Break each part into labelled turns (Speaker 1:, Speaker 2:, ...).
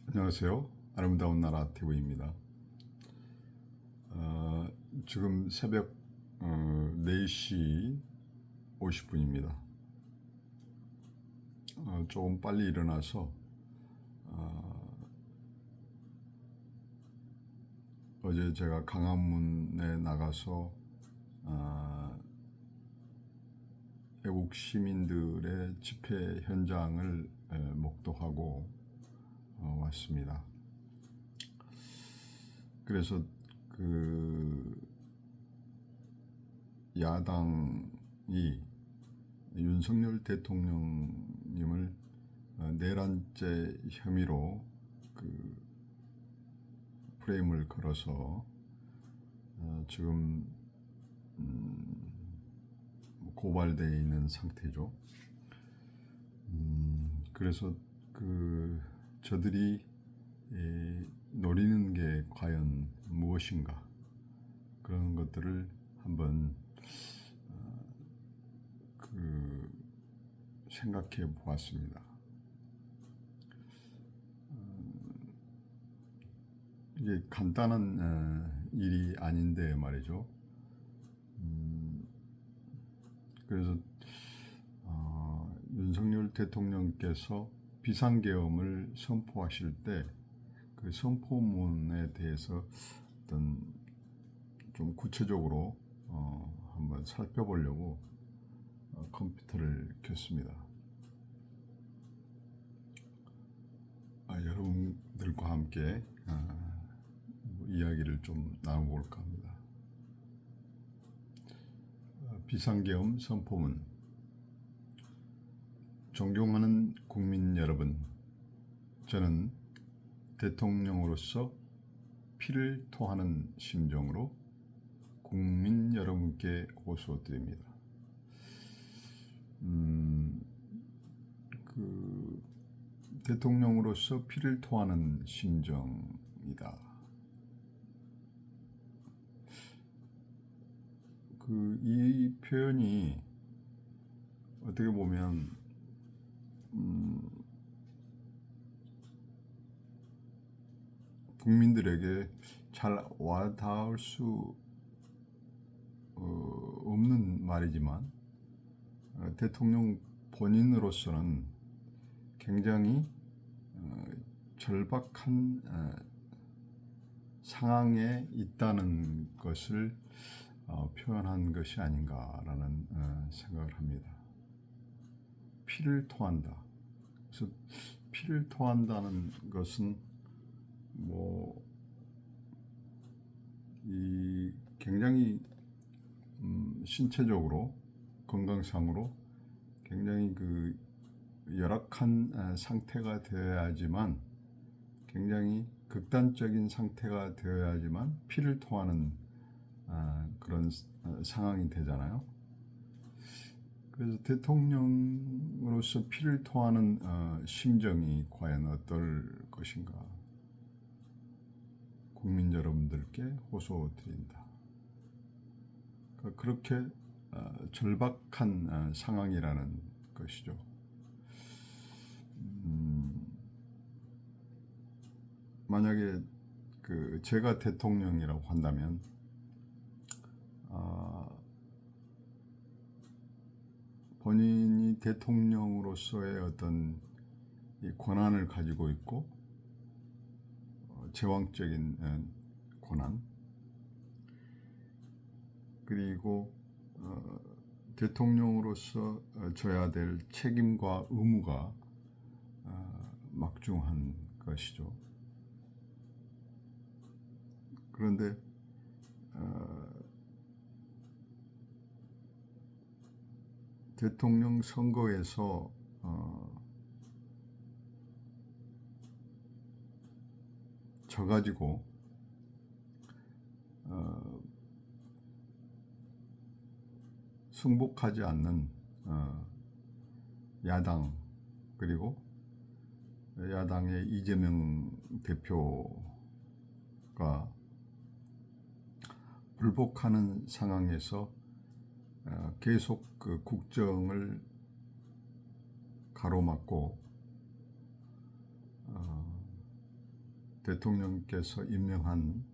Speaker 1: 안녕하세요. 아름다운 나라 TV입니다. 지금 새벽 4시 50분입니다. 조금 빨리 일어나서 어제 제가 강화문에 나가서 애국 시민들의 집회 현장을 목도하고 왔습니다. 그래서 그 야당이 윤석열 대통령님을 내란죄 혐의로 그 프레임을 걸어서 지금 고발되어 있는 상태죠. 그래서 저들이 노리는 게 과연 무엇인가, 그런 것들을 한번 생각해 보았습니다. 이게 간단한 일이 아닌데 말이죠. 그래서 윤석열 대통령께서 비상계엄을 선포하실 때 그 선포문에 대해서 어떤 좀 구체적으로 한번 살펴보려고 컴퓨터를 켰습니다. 여러분들과 함께 이야기를 좀 나눠볼까 합니다. 비상계엄 선포문. 존경하는 국민 여러분, 저는 대통령으로서 피를 토하는 심정으로 국민 여러분께 호소드립니다. 대통령으로서 피를 토하는 심정이다. 이 표현이 어떻게 보면 국민들에게 잘 와닿을 수 없는 말이지만 대통령 본인으로서는 굉장히 절박한 상황에 있다는 것을 표현한 것이 아닌가라는 생각을 합니다. 피를 토한다. 그래서 피를 토한다는 것은 이 굉장히 신체적으로 건강상으로 굉장히 열악한 상태가 되어야지만, 굉장히 극단적인 상태가 되어야지만 피를 토하는 그런 상황이 되잖아요. 그래서 대통령으로서 피를 토하는 심정이 과연 어떨 것인가, 국민 여러분들께 호소드린다. 그렇게 절박한 상황이라는 것이죠. 만약에 제가 대통령이라고 한다면 본인이 대통령으로서의 어떤 이 권한을 가지고 있고, 제왕적인 권한, 그리고 대통령으로서 져야 될 책임과 의무가 막중한 것이죠. 그런데 대통령 선거에서 져가지고 승복하지 않는 야당, 그리고 야당의 이재명 대표가 불복하는 상황에서 계속 국정을 가로막고 대통령께서 임명한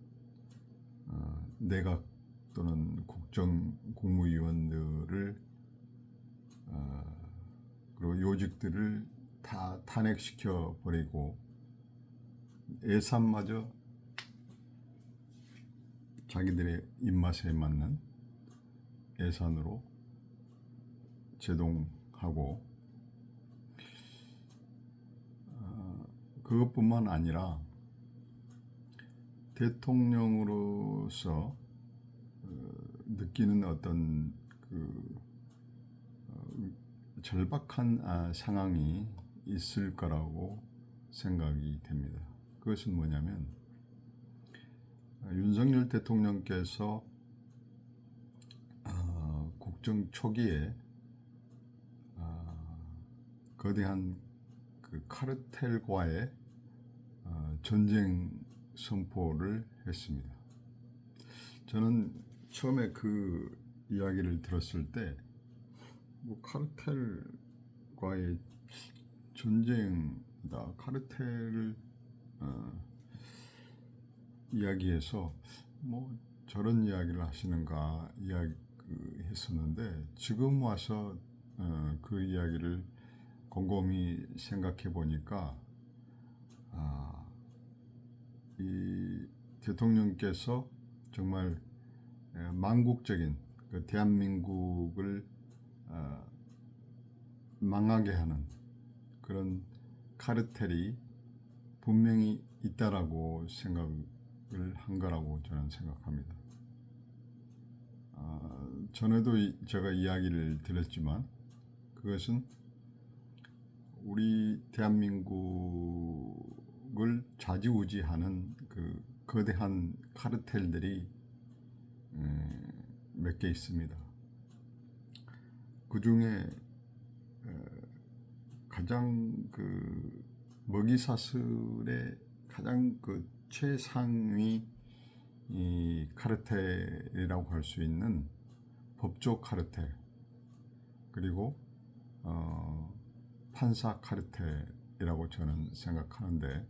Speaker 1: 내각 또는 국정국무위원들을 그리고 요직들을 다 탄핵시켜 버리고 예산마저 자기들의 입맛에 맞는 예산으로 제동하고 그것뿐만 아니라 대통령으로서 느끼는 어떤 절박한 상황이 있을 거라고 생각이 됩니다. 그것은 뭐냐면 윤석열 대통령께서 국정 초기에 거대한 그 카르텔과의 전쟁 선포를 했습니다. 저는 처음에 그 이야기를 들었을 때 뭐 카르텔과의 전쟁이다, 카르텔을 이야기해서 뭐 저런 이야기를 하시는가 했었는데 지금 와서 그 이야기를 곰곰이 생각해 보니까 이 대통령께서 정말 망국적인 그 대한민국을 망하게 하는 그런 카르텔이 분명히 있다라고 생각을 한 거라고 저는 생각합니다. 전에도 제가 이야기를 드렸지만 그것은 우리 대한민국을 좌지우지하는 그 거대한 카르텔들이 몇 개 있습니다. 그 중에 가장 그 먹이사슬의 가장 그 최상위 이 카르텔이라고 할 수 있는 법조 카르텔, 그리고 판사 카르텔이라고 저는 생각하는데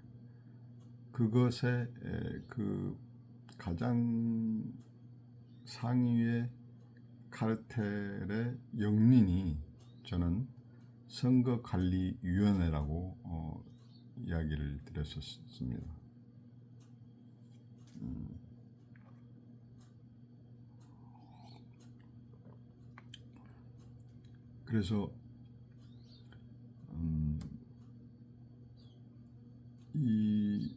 Speaker 1: 그것의 그 가장 상위의 카르텔의 영린이 저는 선거관리위원회라고 이야기를 드렸었습니다. 그래서 이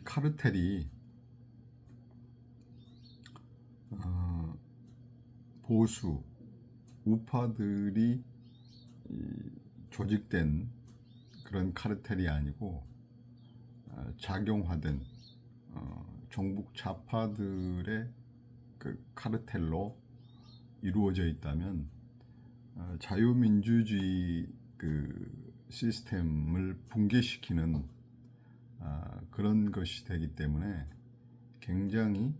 Speaker 1: 카르텔이 보수 우파들이 조직된 그런 카르텔이 아니고 작용화된 종북 좌파들의 그 카르텔로 이루어져 있다면 자유민주주의 그 시스템을 붕괴시키는 그런 것이 되기 때문에 굉장히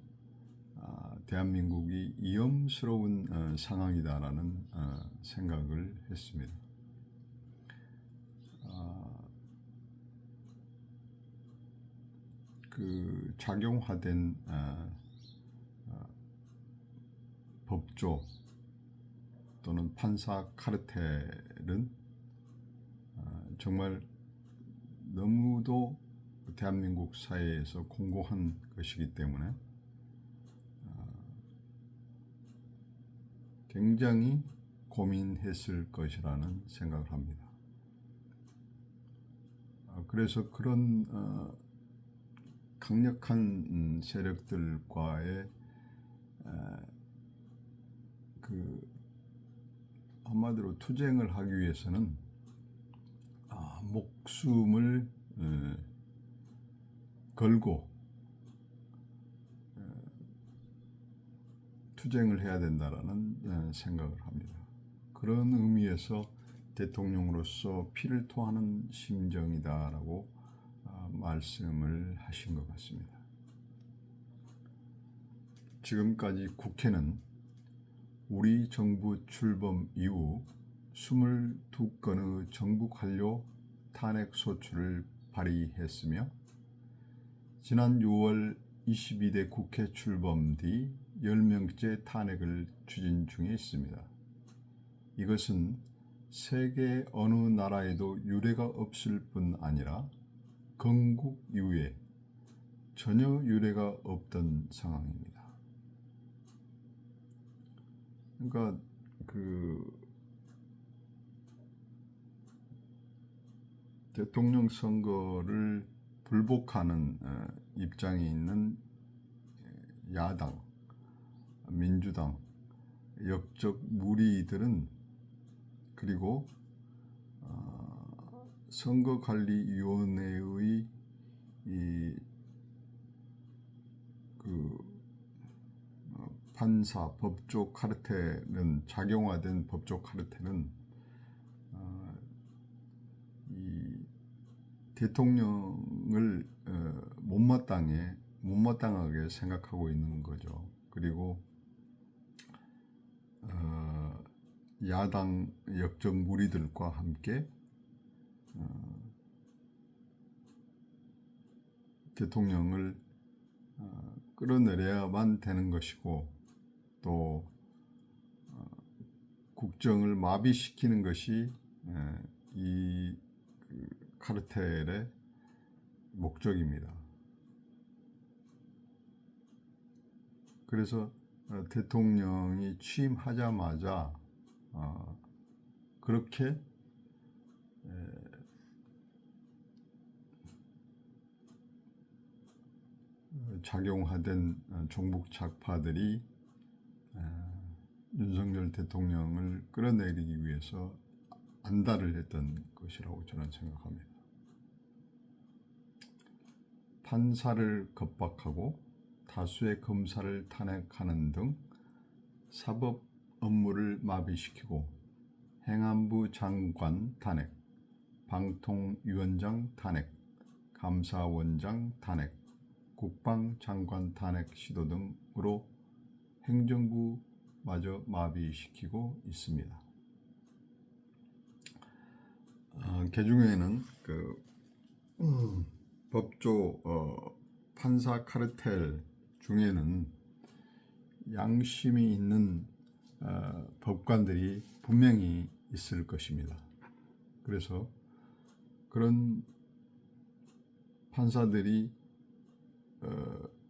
Speaker 1: 대한민국이 위험스러운 상황이다라는 생각을 했습니다. 그 작용화된 법조 또는 판사 카르텔은 정말 너무도 대한민국 사회에서 공고한 것이기 때문에 굉장히 고민했을 것이라는 생각을 합니다. 그래서 그런 강력한 세력들과의 그 한마디로 투쟁을 하기 위해서는 목숨을 걸고 투쟁을 해야 된다라는 생각을 합니다. 그런 의미에서 대통령으로서 피를 토하는 심정이다라고 말씀을 하신 것 같습니다. 지금까지 국회는 우리 정부 출범 이후 22건의 정부 관료 탄핵 소추를 발의했으며 지난 6월 22대 국회 출범 뒤 10명째 탄핵을 추진 중에 있습니다. 이것은 세계 어느 나라에도 유례가 없을 뿐 아니라 건국 이후에 전혀 유례가 없던 상황입니다. 그러니까 대통령 선거를 불복하는 입장에 있는 야당, 민주당, 역적 무리들은 그리고 선거관리위원회의 판사, 법조 카르텔은 작용화된 법조 카르텔은 이 대통령을 못마땅하게 생각하고 있는 거죠. 그리고 야당 역적 무리들과 함께 대통령을 끌어내려야만 되는 것이고 또 국정을 마비시키는 것이 이 카르텔의 목적입니다. 그래서 대통령이 취임하자마자 그렇게 작용하던 종북 좌파들이 윤석열 대통령을 끌어내리기 위해서 안달을 했던 것이라고 저는 생각합니다. 판사를 겁박하고 다수의 검사를 탄핵하는 등 사법 업무를 마비시키고 행안부 장관 탄핵, 방통위원장 탄핵, 감사원장 탄핵, 국방장관 탄핵 시도 등으로 행정부마저 마비시키고 있습니다. 개중에는 법조 판사 카르텔 중에는 양심이 있는 법관들이 분명히 있을 것입니다. 그래서 그런 판사들이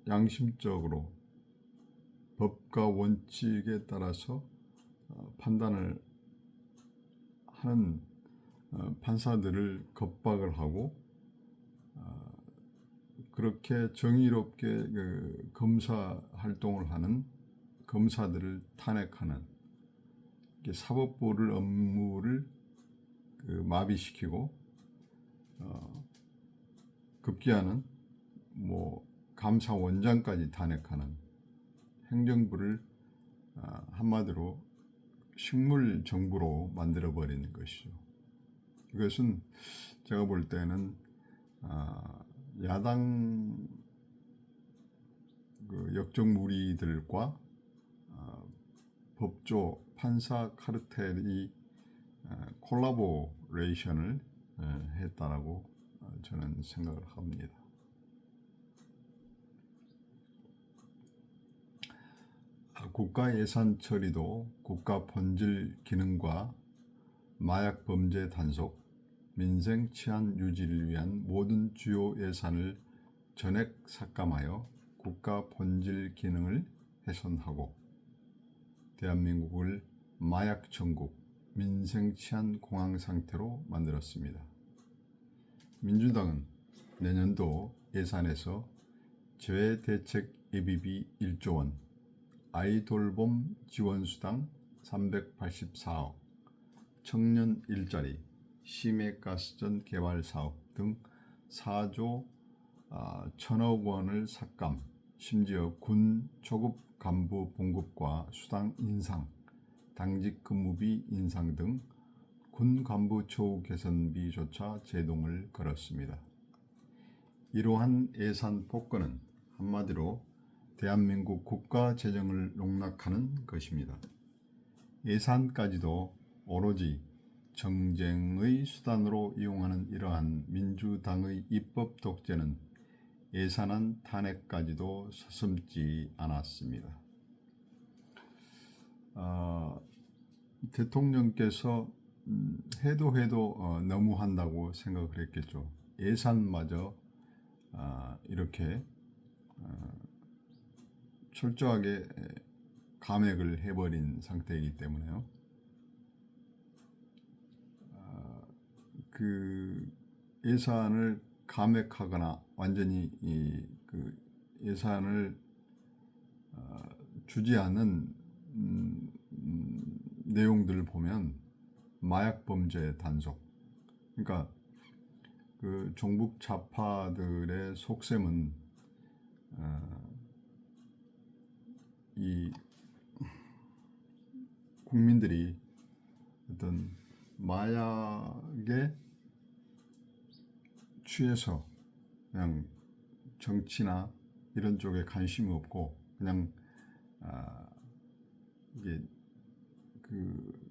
Speaker 1: 양심적으로 법과 원칙에 따라서 판단을 하는 판사들을 겁박을 하고 그렇게 정의롭게 검사 활동을 하는 검사들을 탄핵하는 사법부를 업무를 마비시키고 급기야는 감사원장까지 탄핵하는 행정부를 한마디로 식물 정부로 만들어 버리는 것이죠. 이것은 제가 볼 때는 야당 역적 무리들과 법조 판사 카르텔이 콜라보레이션을 했다라고 저는 생각을 합니다. 국가 예산 처리도 국가 본질 기능과 마약 범죄 단속, 민생 치안 유지를 위한 모든 주요 예산을 전액 삭감하여 국가 본질 기능을 훼손하고 대한민국을 마약 천국, 민생 치안 공황 상태로 만들었습니다. 민주당은 내년도 예산에서 재해대책 예비비 1조 원, 아이돌봄 지원수당 384억, 청년 일자리, 심해가스전 개발 사업 등 4조 1,000억 원을 삭감, 심지어 군 초급 간부 봉급과 수당 인상, 당직 근무비 인상 등 군 간부 처우 개선비조차 제동을 걸었습니다. 이러한 예산 폭거는 한마디로 대한민국 국가 재정을 농락하는 것입니다. 예산까지도 오로지 정쟁의 수단으로 이용하는 이러한 민주당의 입법 독재는 예산안 탄핵까지도 서슴지 않았습니다. 대통령께서 해도 너무한다고 생각을 했겠죠. 예산마저 이렇게 철저하게 감액을 해버린 상태이기 때문에요. 그 예산을 감액하거나 완전히 그 예산을 주지 않는 내용들을 보면 마약 범죄 단속, 그러니까 그 종북 좌파들의 속셈은 이 국민들이 어떤 마약에 취해서 그냥 정치나 이런 쪽에 관심이 없고 그냥 이게 그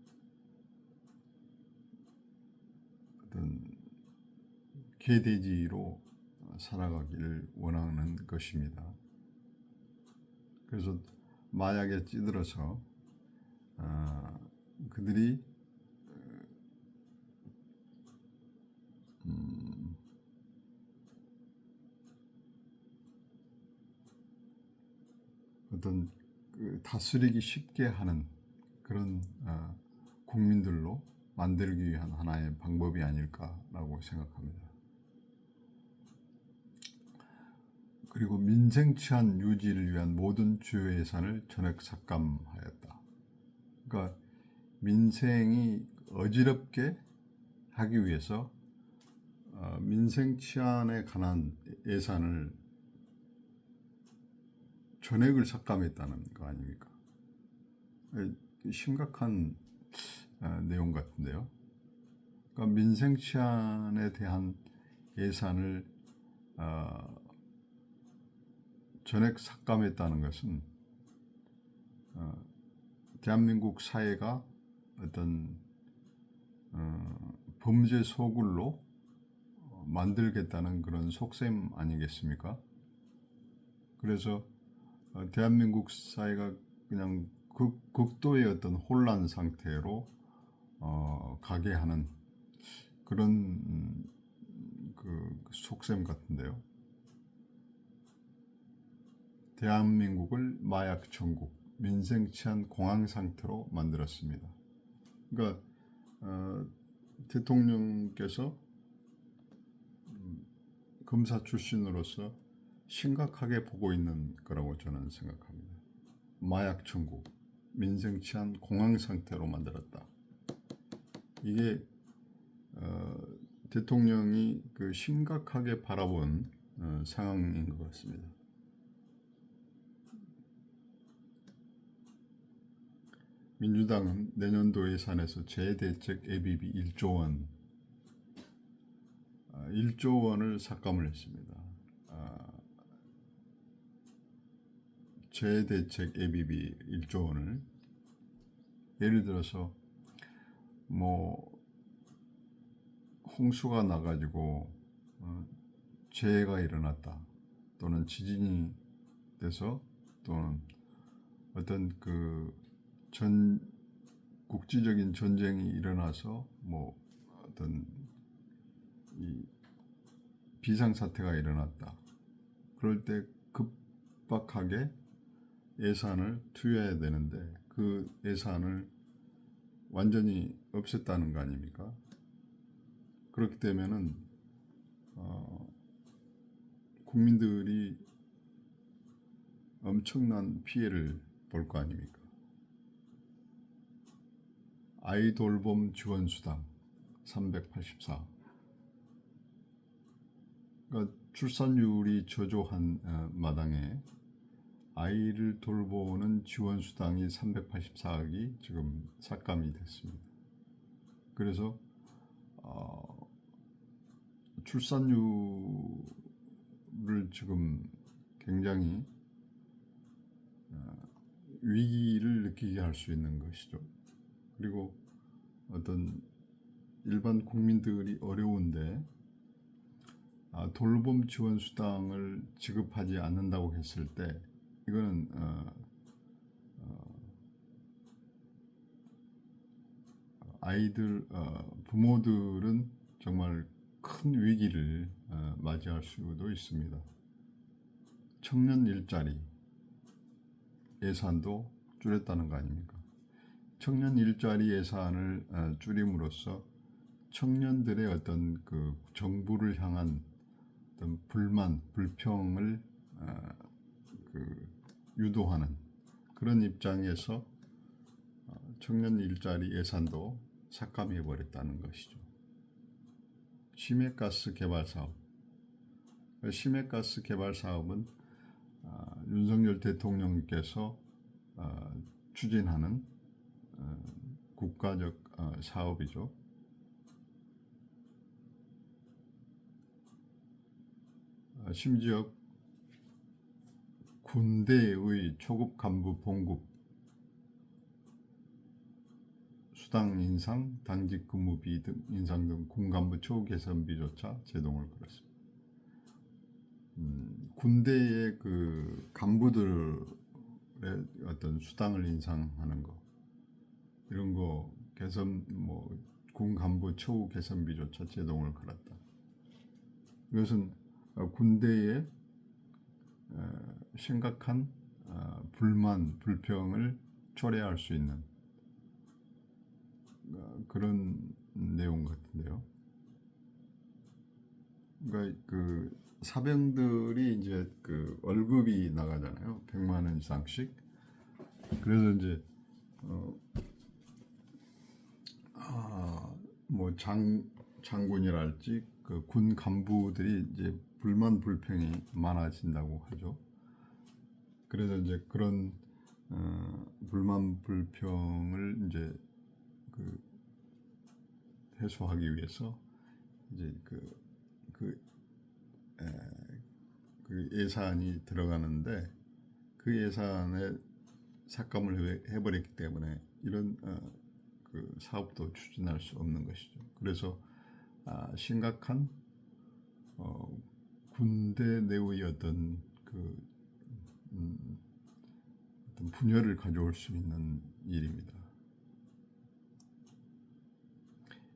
Speaker 1: 어떤 개돼지로 살아가기를 원하는 것입니다. 그래서 마약에 찌들어서 그들이 어떤 다스리기 쉽게 하는 그런 국민들로 만들기 위한 하나의 방법이 아닐까라고 생각합니다. 그리고 민생 치안 유지를 위한 모든 주요 예산을 전액 삭감하였다. 그러니까 민생이 어지럽게 하기 위해서 민생 치안에 관한 예산을 전액을 삭감했다는 거 아닙니까? 심각한 내용 같은데요. 그러니까 민생 치안에 대한 예산을 전액 삭감했다는 것은 대한민국 사회가 어떤 범죄 소굴로 만들겠다는 그런 속셈 아니겠습니까? 그래서 대한민국 사회가 그냥 극도의 어떤 혼란 상태로 가게 하는 그런 그 속셈 같은데요. 대한민국을 마약 천국, 민생 치안 공황 상태로 만들었습니다. 그러니까 대통령께서 검사 출신으로서 심각하게 보고 있는 거라고 저는 생각합니다. 마약 천국, 민생 치안 공황 상태로 만들었다. 이게 대통령이 그 심각하게 바라본 상황인 것 같습니다. 민주당은 내년도 예산에서 재대책 예비비 1조 원, 1조 원을 삭감을 했습니다. 재대책 예비비 1조 원을 예를 들어서 뭐 홍수가 나가지고 재해가 일어났다, 또는 지진이 돼서, 또는 어떤 그 국지적인 전쟁이 일어나서 뭐 어떤 이 비상사태가 일어났다. 그럴 때 급박하게 예산을 투여해야 되는데 그 예산을 완전히 없앴다는 거 아닙니까? 그렇기 때문에는 국민들이 엄청난 피해를 볼 거 아닙니까? 아이돌봄 지원수당 384. 그러니까 출산율이 저조한 마당에 아이를 돌보는 지원수당이 384억이 지금 삭감이 됐습니다. 그래서 출산율을 지금 굉장히 위기를 느끼게 할 수 있는 것이죠. 그리고 어떤 일반 국민들이 어려운데 돌봄 지원 수당을 지급하지 않는다고 했을 때 이거는 아이들 부모들은 정말 큰 위기를 맞이할 수도 있습니다. 청년 일자리 예산도 줄였다는 거 아닙니까? 청년 일자리 예산을 줄임으로써 청년들의 어떤 그 정부를 향한 어떤 불만, 불평을 그 유도하는 그런 입장에서 청년 일자리 예산도 삭감해 버렸다는 것이죠. 심해가스 개발 사업. 심해가스 개발 사업은 윤석열 대통령께서 추진하는 국가적 사업이죠. 심지어 군대의 초급 간부 봉급, 수당 인상, 당직 근무비 등 인상 등 군간부 처우 개선비조차 제동을 걸었습니다. 군대의 그 간부들의 어떤 수당을 인상하는 거 이런 거 개선 군 간부 처우 개선비조차 제동을 걸었다. 이것은 군대의 심각한 불만, 불평을 초래할 수 있는 그런 내용 같은데요. 그러니까 그 사병들이 이제 그 월급이 나가잖아요. 100만 원 이상씩. 그래서 이제 장군이랄지 그 군 간부들이 이제 불만 불평이 많아진다고 하죠. 그래서 이제 그런 불만 불평을 이제 그 해소하기 위해서 이제 그 예산이 들어가는데 그 예산에 삭감을 해버렸기 때문에 이런 그 사업도 추진할 수 없는 것이죠. 그래서 심각한 군대 내의 어떤 어떤 분열을 가져올 수 있는 일입니다.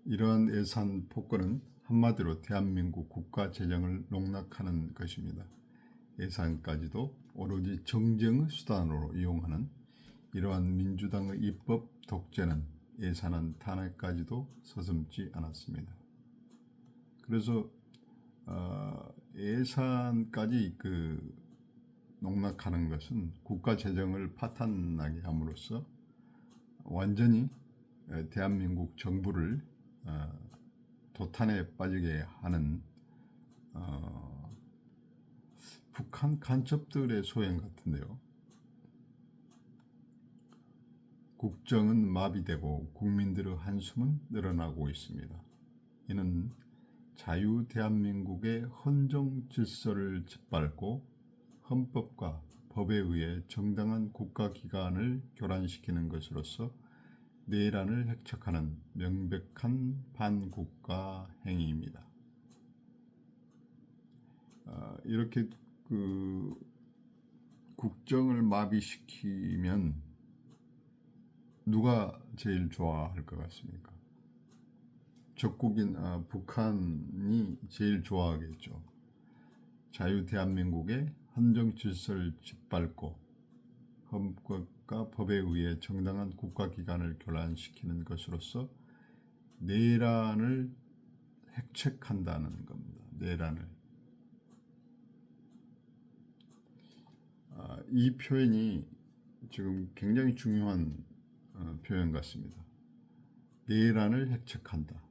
Speaker 1: 이러한 예산 폭거는 한마디로 대한민국 국가 재정을 농락하는 것입니다. 예산까지도 오로지 정쟁의 수단으로 이용하는 이러한 민주당의 입법 독재는 예산안 탄핵까지도 서슴지 않았습니다. 그래서 예산까지 농락하는 것은 국가 재정을 파탄나게 함으로써 완전히 대한민국 정부를 도탄에 빠지게 하는 북한 간첩들의 소행 같은데요. 국정은 마비되고 국민들의 한숨은 늘어나고 있습니다. 이는 자유 대한민국의 헌정 질서를 짓밟고 헌법과 법에 의해 정당한 국가기관을 교란시키는 것으로서 내란을 획책하는 명백한 반국가 행위입니다. 이렇게 국정을 마비시키면 누가 제일 좋아할 것 같습니까? 적국인 북한이 제일 좋아하겠죠. 자유 대한민국의 헌정 질서를 짓밟고 헌법과 법에 의해 정당한 국가기관을 교란시키는 것으로서 내란을 획책한다는 겁니다. 내란을. 이 표현이 지금 굉장히 중요한 표현 같습니다. 내란을 획책한다.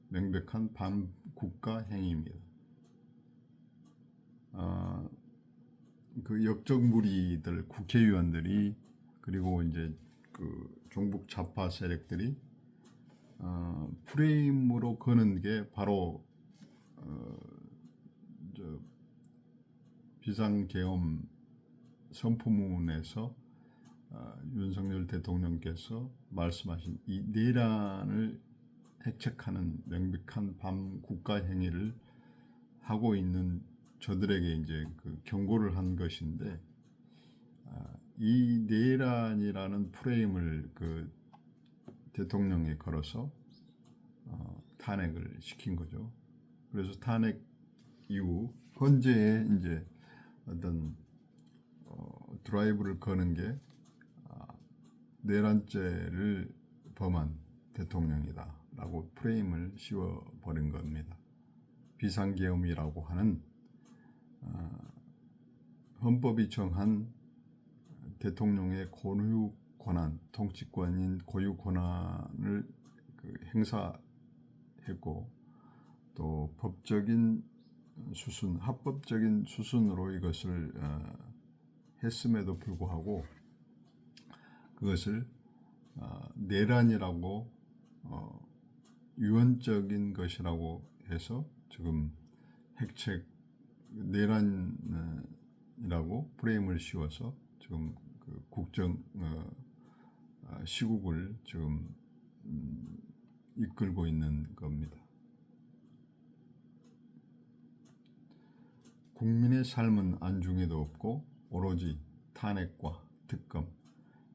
Speaker 1: 명백한 반국가 행위입니다. 그 역적무리들, 국회의원들이 그리고 이제 그 종북 좌파 세력들이 프레임으로 거는 게 바로 비상계엄 선포문에서 윤석열 대통령께서 말씀하신 이 내란을 핵책하는 명백한 반국가 행위를 하고 있는 저들에게 이제 그 경고를 한 것인데, 이 내란이라는 프레임을 그 대통령에 걸어서 탄핵을 시킨 거죠. 그래서 탄핵 이후 헌재에 이제 어떤 드라이브를 거는 게 내란죄를 범한 대통령이다라고 프레임을 씌워버린 겁니다. 비상계엄이라고 하는 헌법이 정한 대통령의 고유 권한, 통치권인 고유 권한을 행사했고, 또 법적인 수순, 합법적인 수순으로 이것을 했음에도 불구하고 그것을 내란이라고 유언적인 것이라고 해서 지금 핵책 내란이라고 프레임을 씌워서 지금 그 국정 시국을 지금 이끌고 있는 겁니다. 국민의 삶은 안중에도 없고 오로지 탄핵과 특검,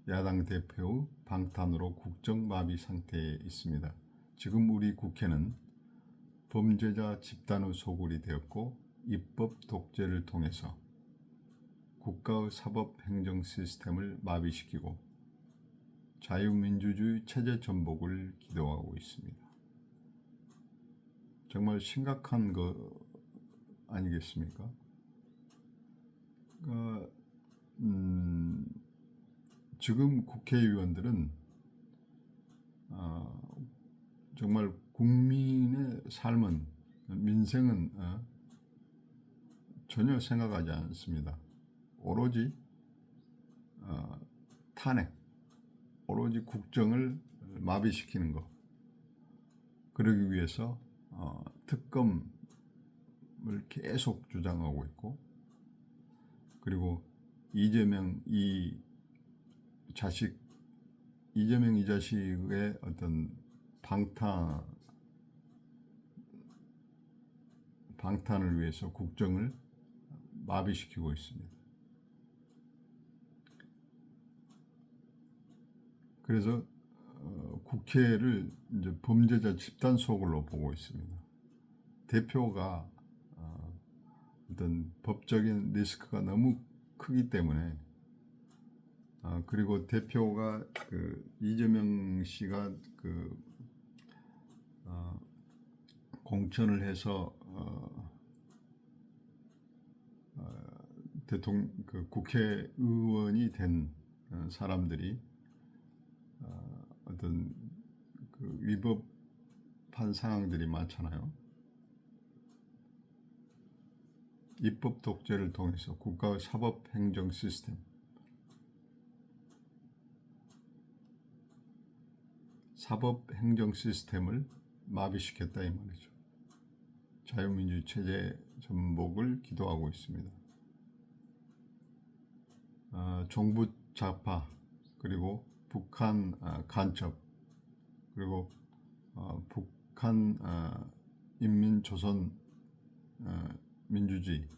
Speaker 1: 야당 대표의 방탄으로 국정 마비 상태에 있습니다. 지금 우리 국회는 범죄자 집단의 소굴이 되었고 입법 독재를 통해서 국가의 사법 행정 시스템을 마비시키고 자유민주주의 체제 전복을 기도하고 있습니다. 정말 심각한 거 아니겠습니까? 지금 국회의원들은 정말 국민의 삶은, 민생은 전혀 생각하지 않습니다. 오로지 탄핵, 오로지 국정을 마비시키는 것, 그러기 위해서 특검을 계속 주장하고 있고, 그리고 이재명 이 자식의 어떤 방탄을 위해서 국정을 마비시키고 있습니다. 그래서 국회를 이제 범죄자 집단 소굴로 보고 있습니다. 대표가 어떤 법적인 리스크가 너무 크기 때문에, 그리고 대표가 이재명 씨가 공천을 해서 국회의원이 된 사람들이 어떤 위법한 상황들이 많잖아요. 입법 독재를 통해서 국가의 사법 행정 시스템, 사법 행정 시스템을 마비시켰다 이 말이죠. 자유민주 체제 전복을 기도하고 있습니다. 정부 좌파, 그리고 북한 간첩, 그리고 북한 인민조선 민주주의,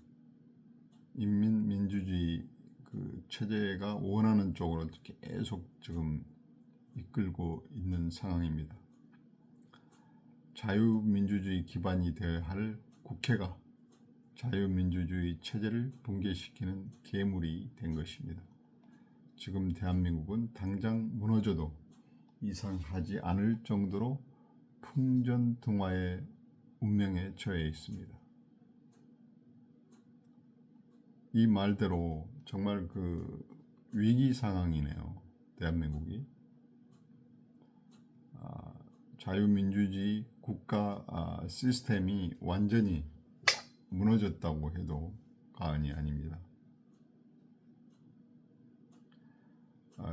Speaker 1: 인민민주주의 그 체제가 원하는 쪽으로 계속 지금 이끌고 있는 상황입니다. 자유민주주의 기반이 되어야 할 국회가 자유민주주의 체제를 붕괴시키는 괴물이 된 것입니다. 지금 대한민국은 당장 무너져도 이상하지 않을 정도로 풍전등화의 운명에 처해 있습니다. 이 말대로 정말 위기 상황이네요. 대한민국이 자유민주주의 국가 시스템이 완전히 무너졌다고 해도 과언이 아닙니다.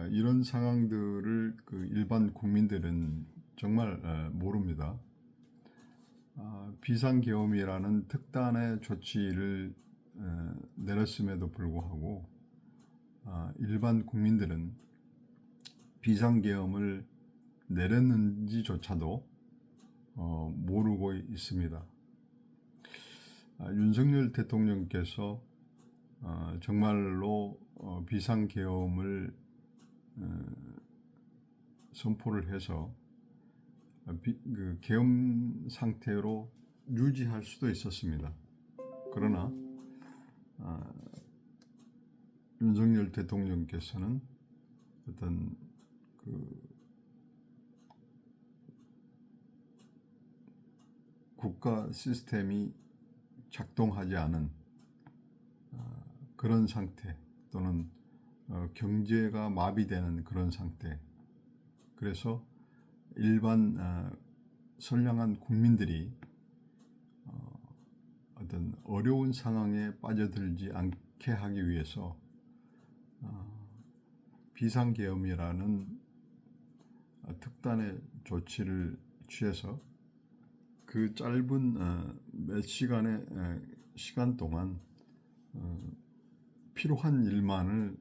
Speaker 1: 이런 상황들을 일반 국민들은 정말 모릅니다. 비상계엄이라는 특단의 조치를 내렸음에도 불구하고 일반 국민들은 비상계엄을 내렸는지조차도 모르고 있습니다. 윤석열 대통령께서 정말로 비상계엄을 선포를 해서 그 계엄 상태로 유지할 수도 있었습니다. 그러나 윤석열 대통령께서는 어떤 그 국가 시스템이 작동하지 않은 그런 상태, 또는 경제가 마비되는 그런 상태, 그래서 일반 선량한 국민들이 어떤 어려운 상황에 빠져들지 않게 하기 위해서 비상계엄이라는 특단의 조치를 취해서 그 짧은 몇 시간의 시간 동안 필요한 일만을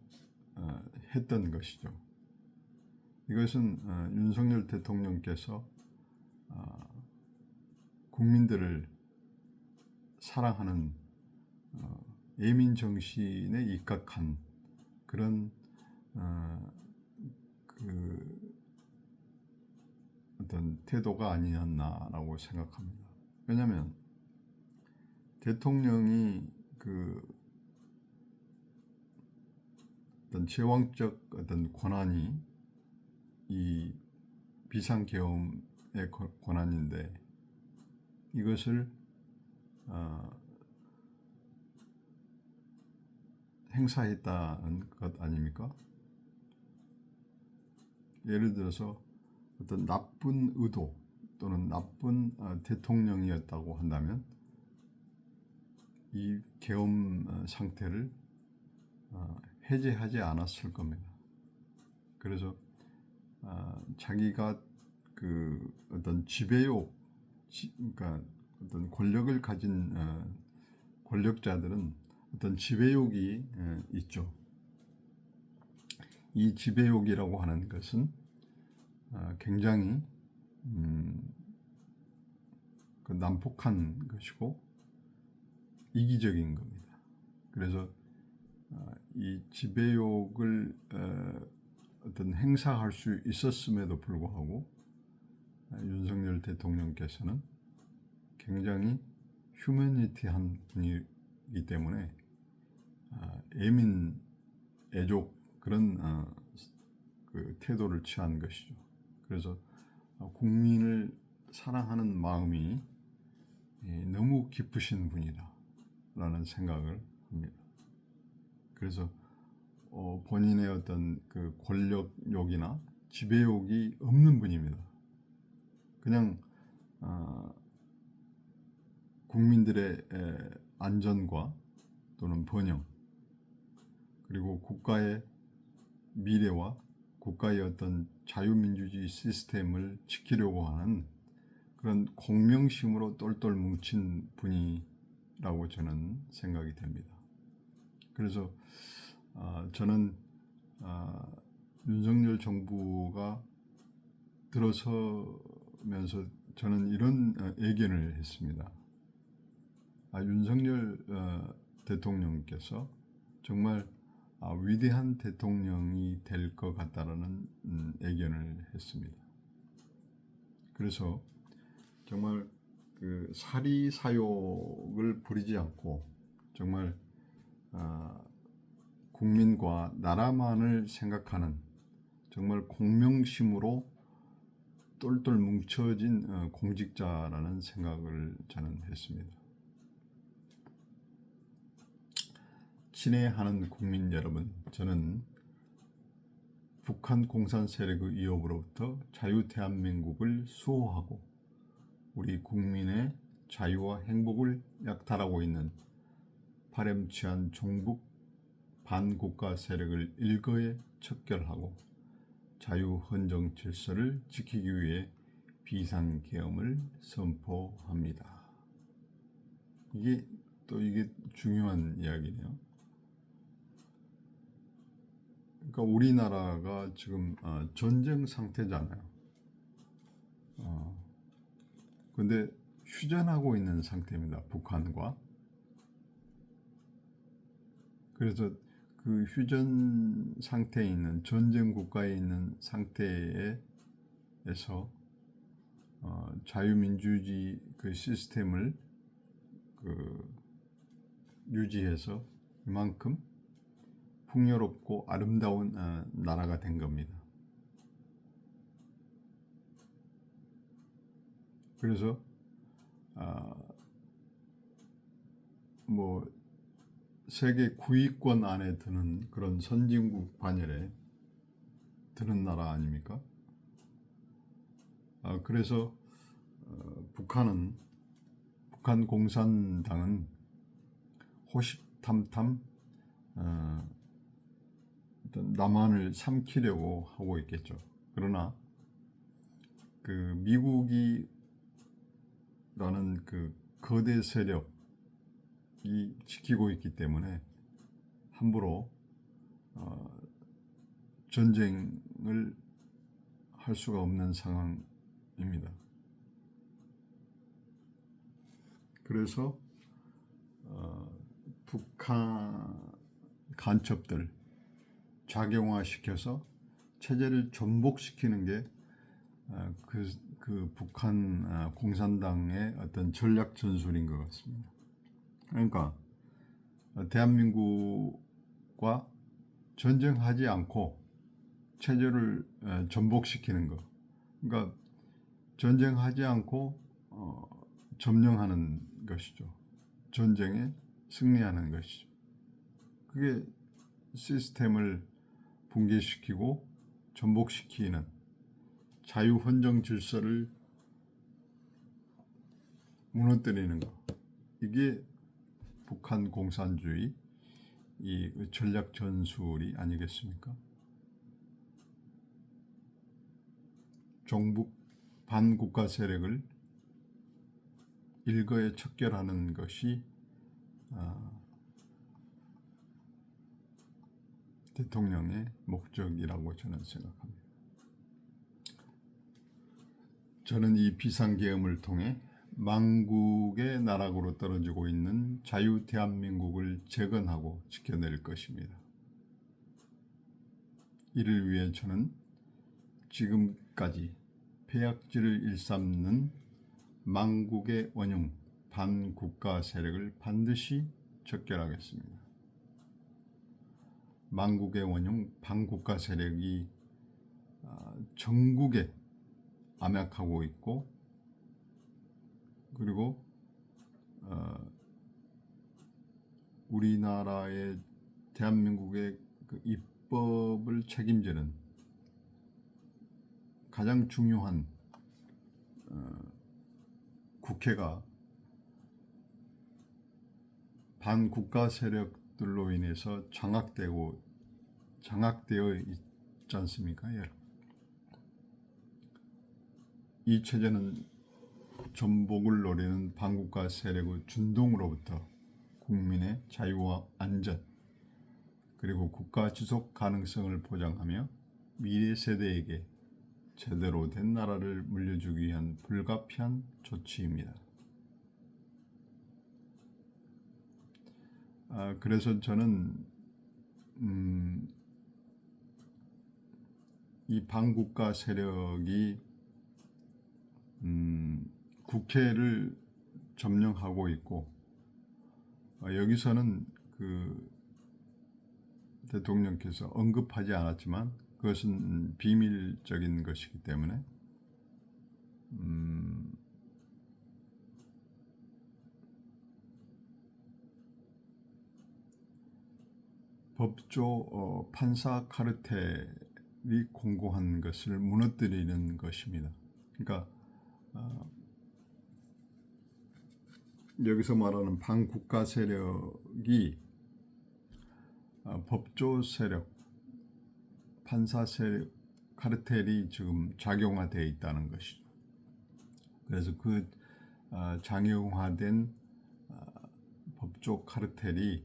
Speaker 1: 했던 것이죠. 이것은 윤석열 대통령께서 국민들을 사랑하는 예민 정신에 입각한 그런 그 어떤 태도가 아니었나라고 생각합니다. 왜냐하면 대통령이 그 어떤 제왕적 어떤 권한이 이 비상계엄의 권한인데, 이것을 행사했다는 것 아닙니까? 예를 들어서 어떤 나쁜 의도 또는 나쁜 대통령이었다고 한다면 이 계엄 상태를 해제하지 않았을 겁니다. 그래서 자기가 그 어떤 지배욕, 그러니까 어떤 권력을 가진 권력자들은 어떤 지배욕이 있죠. 이 지배욕이라고 하는 것은 굉장히 그 난폭한 것이고 이기적인 겁니다. 그래서 이 지배욕을 어떤 행사할 수 있었음에도 불구하고 윤석열 대통령께서는 굉장히 휴머니티한 분이기 때문에 예민, 애족 그런 그 태도를 취한 것이죠. 그래서 국민을 사랑하는 마음이 너무 깊으신 분이다 라는 생각을 합니다. 그래서 본인의 어떤 그 권력욕이나 지배욕이 없는 분입니다. 그냥 국민들의 안전과 또는 번영, 그리고 국가의 미래와 국가의 어떤 자유민주주의 시스템을 지키려고 하는 그런 공명심으로 똘똘 뭉친 분이라고 저는 생각이 됩니다. 그래서 저는 윤석열 정부가 들어서면서 저는 이런 예견을 했습니다. 윤석열 대통령께서 정말 위대한 대통령이 될 것 같다라는 예견을 했습니다. 그래서 정말 그 사리사욕을 부리지 않고 정말 국민과 나라만을 생각하는 정말 공명심으로 똘똘 뭉쳐진 공직자라는 생각을 저는 했습니다. 친애하는 국민 여러분, 저는 북한 공산 세력의 위협으로부터 자유 대한민국을 수호하고 우리 국민의 자유와 행복을 약탈하고 있는 파렴치한 종북 반국가 세력을 일거에 척결하고 자유헌정 질서를 지키기 위해 비상계엄을 선포합니다. 이게 중요한 이야기네요. 그러니까 우리나라가 지금 전쟁 상태잖아요. 근데 휴전하고 있는 상태입니다. 북한과. 그래서 그 휴전 상태에 있는 전쟁 국가에 있는 상태에서 자유민주주의 그 시스템을 유지해서 이만큼 풍요롭고 아름다운 나라가 된 겁니다. 그래서 뭐 세계 9위권 안에 드는 그런 선진국 반열에 드는 나라 아닙니까? 그래서 북한 공산당은 호시탐탐 남한을 삼키려고 하고 있겠죠. 그러나 그 미국이라는 그 거대 세력이 지키고 있기 때문에 함부로 전쟁을 할 수가 없는 상황입니다. 그래서 북한 간첩들 작용화시켜서 체제를 전복시키는 게 그 북한 공산당의 어떤 전략 전술인 것 같습니다. 그러니까 대한민국과 전쟁하지 않고 체제를 전복시키는 것. 그러니까 전쟁하지 않고 점령하는 것이죠. 전쟁에 승리하는 것이죠. 그게 시스템을 붕괴시키고 전복시키는 자유헌정 질서를 무너뜨리는 것. 이게 북한 공산주의 이 전략 전술이 아니겠습니까? 종북 반국가 세력을 일거에 척결하는 것이 대통령의 목적이라고 저는 생각합니다. 저는 이 비상계엄을 통해 망국의 나락으로 떨어지고 있는 자유 대한민국을 재건하고 지켜낼 것입니다. 이를 위해 저는 지금까지 폐악질을 일삼는 망국의 원흉 반국가 세력을 반드시 척결하겠습니다. 망국의 원흉 반국가 세력이 전국에 암약하고 있고, 그리고 우리나라의 대한민국의 그 입법을 책임지는 가장 중요한 국회가 반국가 세력들로 인해서 장악되어 있지 않습니까? 이 체제는 전복을 노리는 반국가 세력의 준동으로부터 국민의 자유와 안전, 그리고 국가 지속 가능성을 보장하며 미래 세대에게 제대로 된 나라를 물려주기 위한 불가피한 조치입니다. 그래서 저는 이 반국가 세력이 국회를 점령하고 있고, 여기서는 그 대통령께서 언급하지 않았지만 그것은 비밀적인 것이기 때문에 법조 판사 카르텔이 공고한 것을 무너뜨리는 것입니다. 그러니까 여기서 말하는 반국가 세력이 법조 세력, 판사 세력, 카르텔이 지금 작용화되어 있다는 것이죠. 그래서 그 작용화된 법조 카르텔이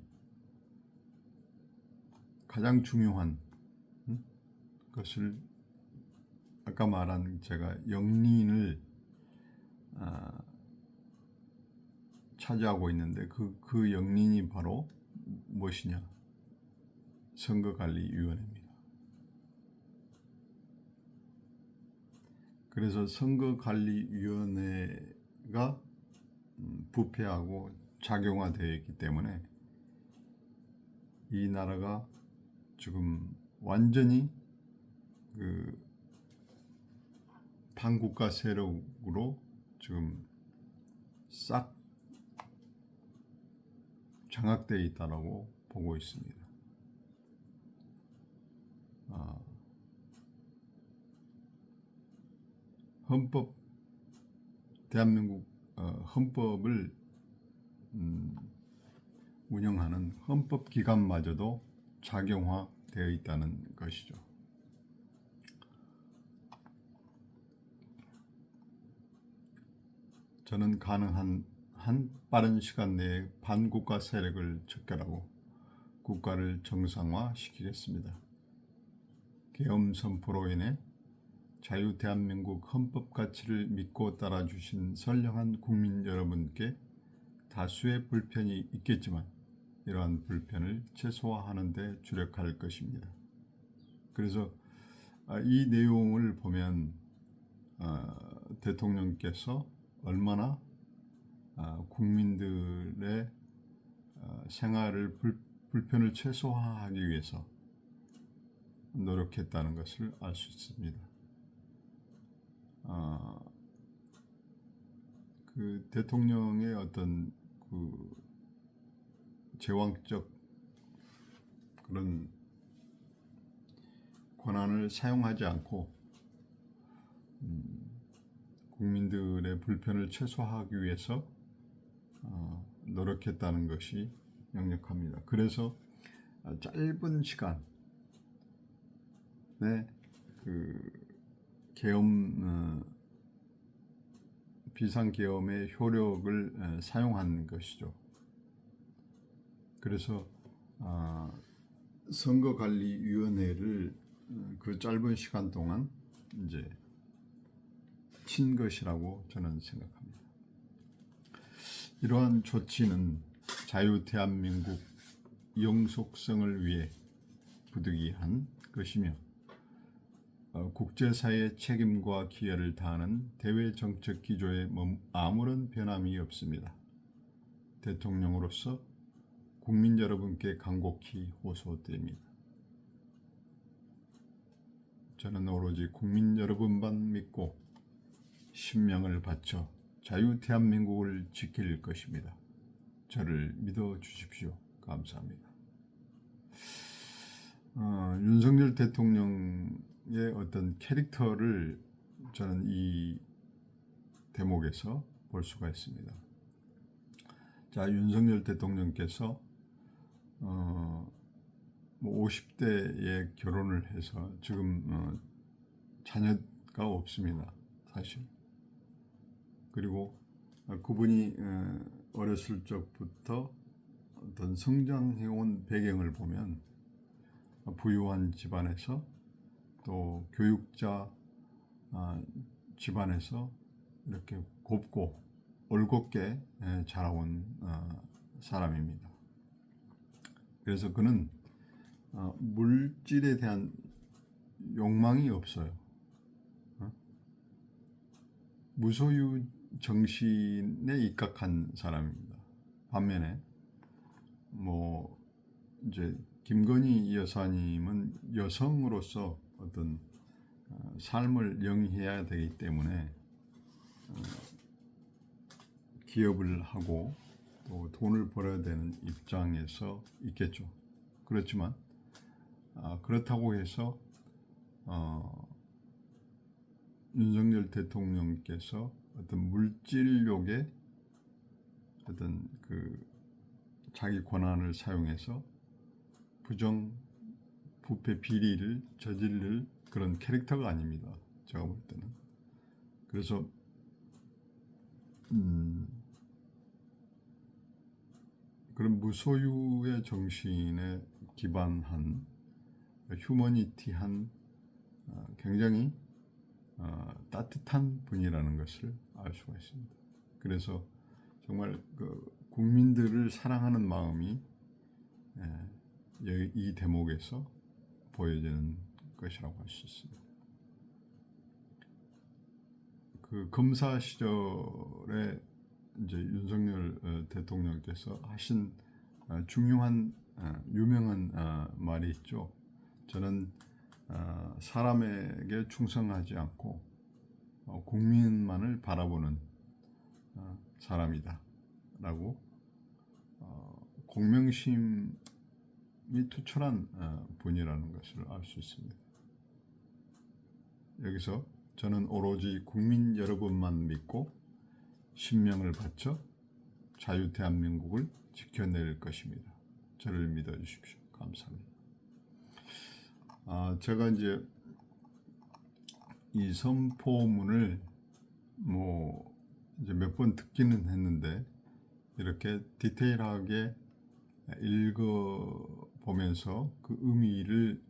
Speaker 1: 가장 중요한 것을 아까 말한 제가 영린을 차지하고 있는데 그 영린이 바로 무엇이냐? 선거관리위원회입니다. 그래서 선거관리위원회가 부패하고 작용화되어 있기 때문에 이 나라가 지금 완전히 그 반국가 세력으로 지금 싹 장악되어 있다라고 보고 있습니다. 헌법, 대한민국 헌법을 운영하는 헌법기관마저도 작용화되어 있다는 것이죠. 저는 가능한 한 빠른 시간 내에 반국가 세력을 척결하고 국가를 정상화시키겠습니다. 계엄 선포로 인해 자유 대한민국 헌법 가치를 믿고 따라주신 선량한 국민 여러분께 다수의 불편이 있겠지만 이러한 불편을 최소화하는 데 주력할 것입니다. 그래서 이 내용을 보면 대통령께서 얼마나 국민들의 생활을 불편을 최소화하기 위해서 노력했다는 것을 알 수 있습니다. 그 대통령의 어떤 그 제왕적 그런 권한을 사용하지 않고 국민들의 불편을 최소화하기 위해서 노력했다는 것이 역력합니다. 그래서 짧은 시간에 그 계엄 비상계엄의 효력을 사용한 것이죠. 그래서 선거관리위원회를 그 짧은 시간 동안 이제 친 것이라고 저는 생각합니다. 이러한 조치는 자유 대한민국 영속성을 위해 부득이한 것이며 국제사회의 책임과 기여를 다하는 대외 정책 기조에 아무런 변함이 없습니다. 대통령으로서 국민 여러분께 간곡히 호소드립니다. 저는 오로지 국민 여러분만 믿고 신명을 바쳐 자유 대한민국을 지킬 것입니다. 저를 믿어 주십시오. 감사합니다. 윤석열 대통령의 어떤 캐릭터를 저는 이 대목에서 볼 수가 있습니다. 자, 윤석열 대통령께서 50대에 결혼을 해서 지금 자녀가 없습니다. 사실. 그리고 그분이 어렸을 적부터 어떤 성장해온 배경을 보면 부유한 집안에서 또 교육자 집안에서 이렇게 곱고 올곧게 자라온 사람입니다. 그래서 그는 물질에 대한 욕망이 없어요. 무소유 정신에 입각한 사람입니다. 반면에 이제 김건희 여사님은 여성으로서 어떤 삶을 영위해야 되기 때문에 기업을 하고 또 돈을 벌어야 되는 입장에서 있겠죠. 그렇지만 그렇다고 해서 윤석열 대통령께서 어떤 물질욕에 어떤 그 자기 권한을 사용해서 부패 비리를 저지를 그런 캐릭터가 아닙니다. 제가 볼 때는. 그래서 그런 무소유의 정신에 기반한 휴머니티한 굉장히 따뜻한 분이라는 것을 알 수가 있습니다. 그래서 정말 그 국민들을 사랑하는 마음이 이 대목에서 보여지는 것이라고 할 수 있습니다. 그 검사 시절에 이제 윤석열 대통령께서 하신 중요한 유명한 말이 있죠. 저는 사람에게 충성하지 않고 국민만을 바라보는 사람이다 라고 공명심이 투철한 분이라는 것을 알 수 있습니다. 여기서 저는 오로지 국민 여러분만 믿고 신명을 바쳐 자유 대한민국을 지켜낼 것입니다. 저를 믿어주십시오. 감사합니다. 제가 이제 이 선포문을 이제 몇 번 듣기는 했는데 이렇게 디테일하게 읽어보면서 그 의미를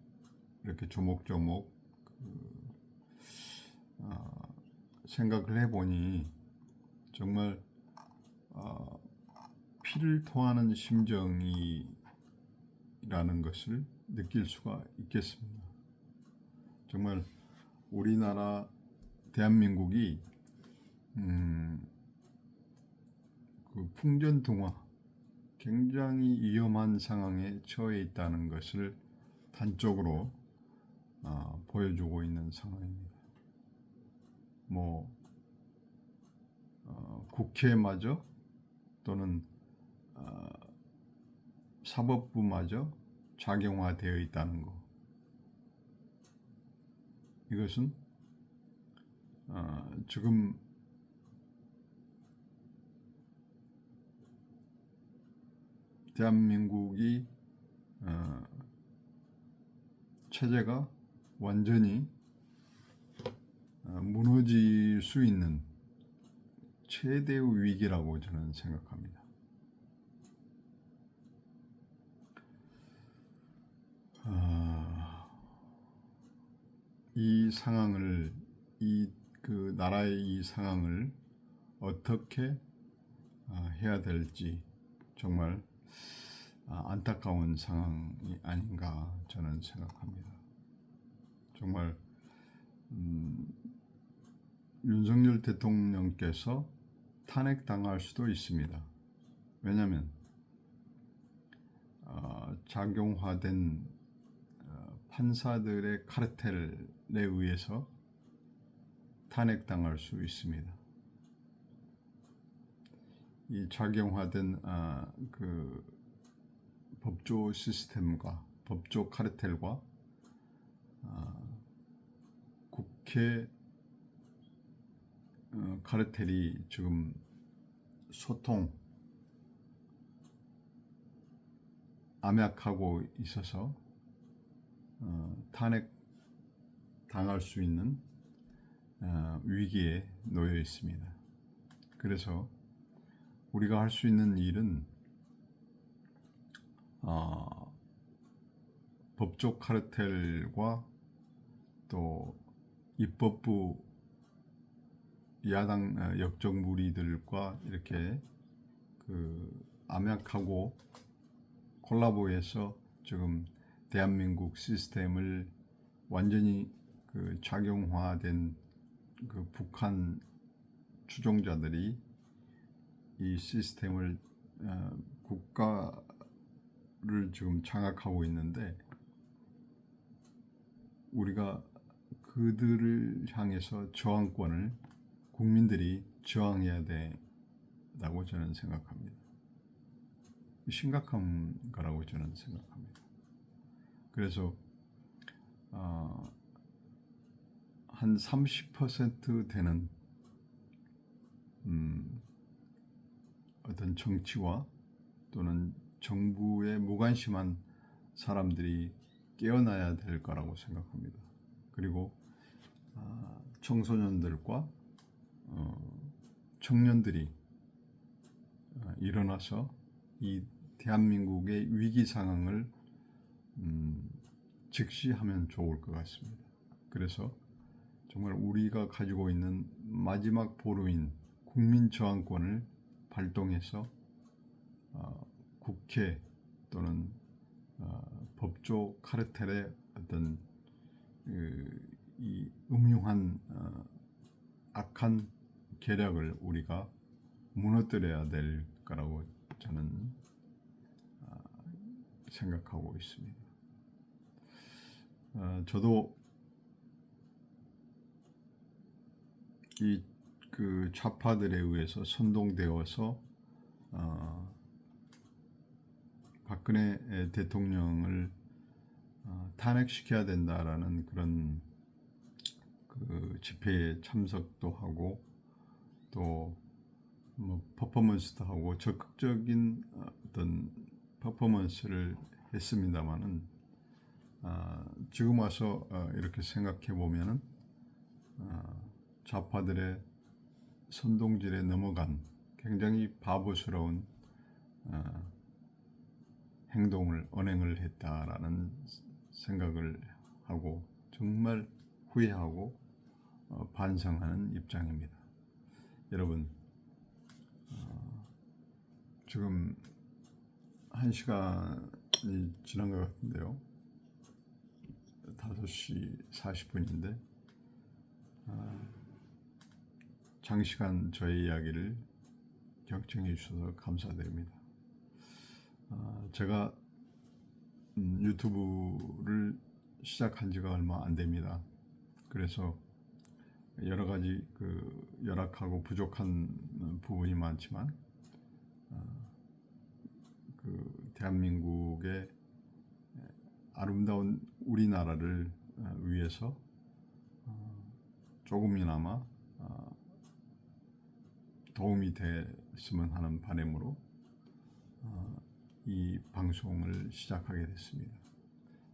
Speaker 1: 이렇게 조목조목 생각을 해보니 정말 피를 토하는 심정이라는 것을 느낄 수가 있겠습니다. 정말 우리나라 대한민국이 그 풍전등화 굉장히 위험한 상황에 처해 있다는 것을 단적으로 보여주고 있는 상황입니다. 국회마저 또는 사법부마저 작용화되어 있다는 것. 이것은 지금 대한민국이 체제가 완전히 무너질 수 있는 최대의 위기라고 저는 생각합니다. 이 상황을 그 나라의 이 상황을 어떻게 해야 될지 정말 안타까운 상황이 아닌가 저는 생각합니다. 정말 윤석열 대통령께서 탄핵당할 수도 있습니다. 왜냐하면 작용화된 판사들의 카르텔에 의해서 탄핵당할 수 있습니다. 이 작용화된 그 법조 시스템과 법조 카르텔과 국회 카르텔이 지금 소통 암약하고 있어서 탄핵 당할 수 있는 위기에 놓여 있습니다. 그래서 우리가 할 수 있는 일은 법조 카르텔과 또 입법부 야당 역적 무리들과 이렇게 암약하고 콜라보해서 지금 대한민국 시스템을 완전히 작용화된 북한 추종자들이 이 시스템을 국가를 지금 장악하고 있는데 우리가 그들을 향해서 저항권을 국민들이 저항해야 된다고 저는 생각합니다. 심각한 거라고 저는 생각합니다. 그래서 한 30% 되는 어떤 정치와 또는 정부에 무관심한 사람들이 깨어나야 될 거라고 생각합니다. 그리고 청소년들과 청년들이 일어나서 이 대한민국의 위기 상황을 직시하면 좋을 것 같습니다. 그래서 정말 우리가 가지고 있는 마지막 보루인 국민 저항권을 발동해서 국회 또는 법조 카르텔의 어떤 이 음흉한 악한 계략을 우리가 무너뜨려야 될 거라고 저는 생각하고 있습니다. 저도 이 그 좌파들에 의해서 선동되어서 박근혜 대통령을 탄핵시켜야 된다라는 그런 그 집회에 참석도 하고 또 뭐 퍼포먼스도 하고 적극적인 어떤 퍼포먼스를 했습니다만은 지금 와서 이렇게 생각해 보면은 좌파들의 선동질에 넘어간 굉장히 바보스러운 언행을 했다라는 생각을 하고 정말 후회하고 반성하는 입장입니다. 여러분, 지금 1시간이 지난 것 같은데요. 5시 40분인데 장시간 저의 이야기를 경청해 주셔서 감사드립니다. 제가 유튜브를 시작한 지가 얼마 안 됩니다. 그래서 여러 가지 그 열악하고 부족한 부분이 많지만 그 대한민국의 아름다운 우리나라를 위해서 조금이나마 도움이 됐으면 하는 바람으로 이 방송을 시작하게 됐습니다.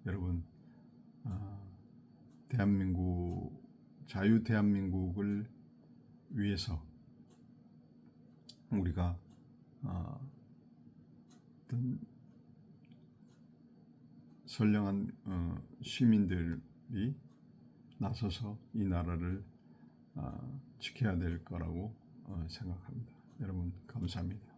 Speaker 1: 여러분, 자유 대한민국을 위해서 우리가 어떤 선량한 시민들이 나서서 이 나라를 지켜야 될 거라고 생각합니다. 여러분, 감사합니다.